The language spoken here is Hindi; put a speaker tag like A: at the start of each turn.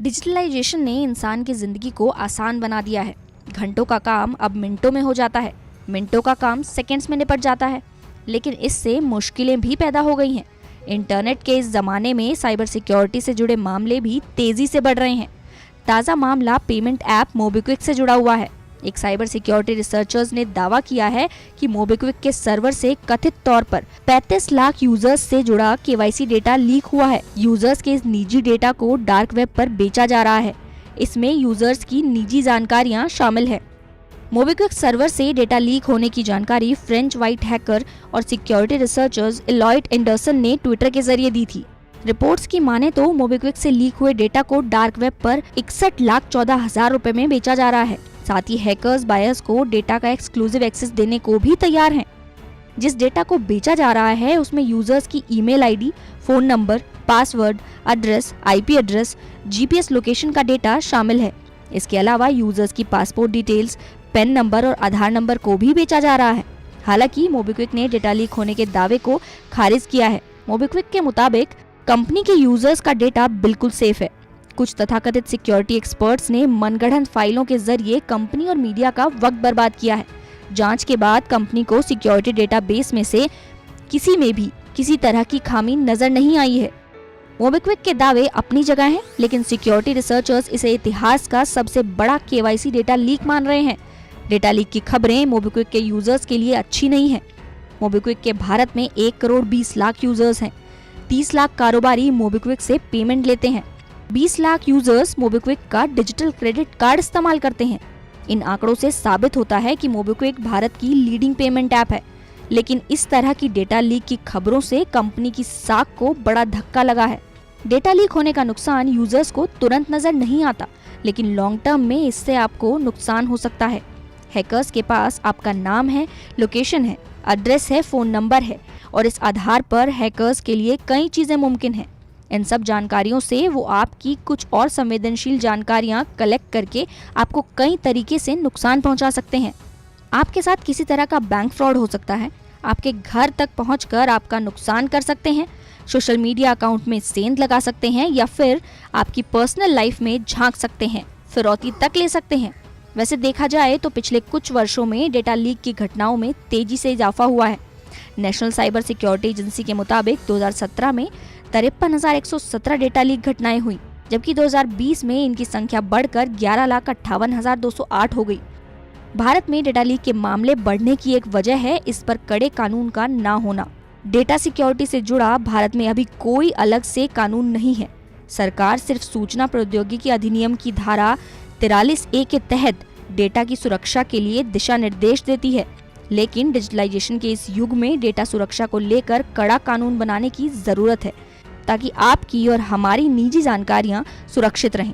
A: डिजिटलाइजेशन ने इंसान की जिंदगी को आसान बना दिया है। घंटों का काम अब मिनटों में हो जाता है, मिनटों का काम सेकंड्स में निपट जाता है। लेकिन इससे मुश्किलें भी पैदा हो गई हैं। इंटरनेट के इस जमाने में साइबर सिक्योरिटी से जुड़े मामले भी तेजी से बढ़ रहे हैं। ताज़ा मामला पेमेंट ऐप मोबीक्विक से जुड़ा हुआ है। एक साइबर सिक्योरिटी रिसर्चर्स ने दावा किया है कि मोबीक्विक के सर्वर से कथित तौर पर 35 लाख यूजर्स से जुड़ा केवाईसी डेटा लीक हुआ है। यूजर्स के इस निजी डेटा को डार्क वेब पर बेचा जा रहा है। इसमें यूजर्स की निजी जानकारियां शामिल है। मोबीक्विक सर्वर से डेटा लीक होने की जानकारी फ्रेंच व्हाइट हैकर और सिक्योरिटी रिसर्चर्स एलॉयड एंडरसन ने ट्विटर के जरिए दी थी। रिपोर्ट्स की माने तो मोबीक्विक से लीक हुए डेटा को डार्क वेब पर 61,14,000 रुपए में बेचा जा रहा है। साथ ही हैकर्स बायर्स को डेटा का एक्सक्लूसिव एक्सेस देने को भी तैयार हैं। जिस डेटा को बेचा जा रहा है उसमें यूजर्स की email ID, phone number, password, address, IP address, GPS location का डेटा शामिल है। इसके अलावा यूजर्स की पासपोर्ट डिटेल्स, पैन नंबर और आधार नंबर को भी बेचा जा रहा है। हालांकि मोबीक्विक ने डेटा लीक होने के दावे को खारिज किया है। मोबीक्विक के मुताबिक कंपनी के यूजर्स का डेटा बिल्कुल सेफ है। कुछ तथाकथित सिक्योरिटी एक्सपर्ट्स ने मनगढ़ंत फाइलों के जरिए कंपनी और मीडिया का वक्त बर्बाद किया है। जांच के बाद कंपनी को सिक्योरिटी डेटाबेस में से किसी में भी किसी तरह की खामी नजर नहीं आई है। मोबीक्विक के दावे अपनी जगह हैं, लेकिन सिक्योरिटी रिसर्चर्स इसे इतिहास का सबसे बड़ा केवाईसी डेटा लीक मान रहे हैं। डेटा लीक की खबरें मोबीक्विक के यूजर्स के लिए अच्छी नहीं है। मोबीक्विक के भारत में 1 करोड़ 20 लाख यूजर्स हैं। 30 लाख कारोबारी मोबीक्विक से पेमेंट लेते हैं। 20 लाख यूजर्स मोबीक्विक का डिजिटल क्रेडिट कार्ड इस्तेमाल करते हैं। इन आंकड़ों से साबित होता है कि मोबीक्विक भारत की लीडिंग पेमेंट ऐप है। लेकिन इस तरह की डेटा लीक की खबरों से कंपनी की साख को बड़ा धक्का लगा है। डेटा लीक होने का नुकसान यूजर्स को तुरंत नजर नहीं आता, लेकिन लॉन्ग टर्म में इससे आपको नुकसान हो सकता है। हैकर्स के पास आपका नाम है, लोकेशन है, एड्रेस है, फोन नंबर है और इस आधार पर हैकर्स के लिए कई चीजें मुमकिन हैं। इन सब जानकारियों से वो आपकी कुछ और संवेदनशील जानकारियां कलेक्ट करके आपको कई तरीके से नुकसान पहुंचा सकते हैं। आपके साथ किसी तरह का बैंक फ्रॉड हो सकता है, आपके घर तक पहुंचकर आपका नुकसान कर सकते हैं, सोशल मीडिया अकाउंट में सेंध लगा सकते हैं या फिर आपकी पर्सनल लाइफ में झांक सकते हैं, फिरौती तक ले सकते हैं। वैसे देखा जाए तो पिछले कुछ वर्षों में डेटा लीक की घटनाओं में तेजी से इजाफा हुआ है। नेशनल साइबर सिक्योरिटी एजेंसी के मुताबिक 2017 में 53,117 डेटा लीक घटनाएं हुई, जबकि 2020 में इनकी संख्या बढ़कर 11,58,208 हो गई। भारत में डेटा लीक के मामले बढ़ने की एक वजह है इस पर कड़े कानून का ना होना। डेटा सिक्योरिटी से जुड़ा भारत में अभी कोई अलग से कानून नहीं है। सरकार सिर्फ सूचना प्रौद्योगिकी अधिनियम की धारा 43A के तहत डेटा की सुरक्षा के लिए दिशा निर्देश देती है। लेकिन डिजिटलाइजेशन के इस युग में डेटा सुरक्षा को लेकर कड़ा कानून बनाने की जरूरत है, ताकि आपकी और हमारी निजी जानकारियां सुरक्षित रहें।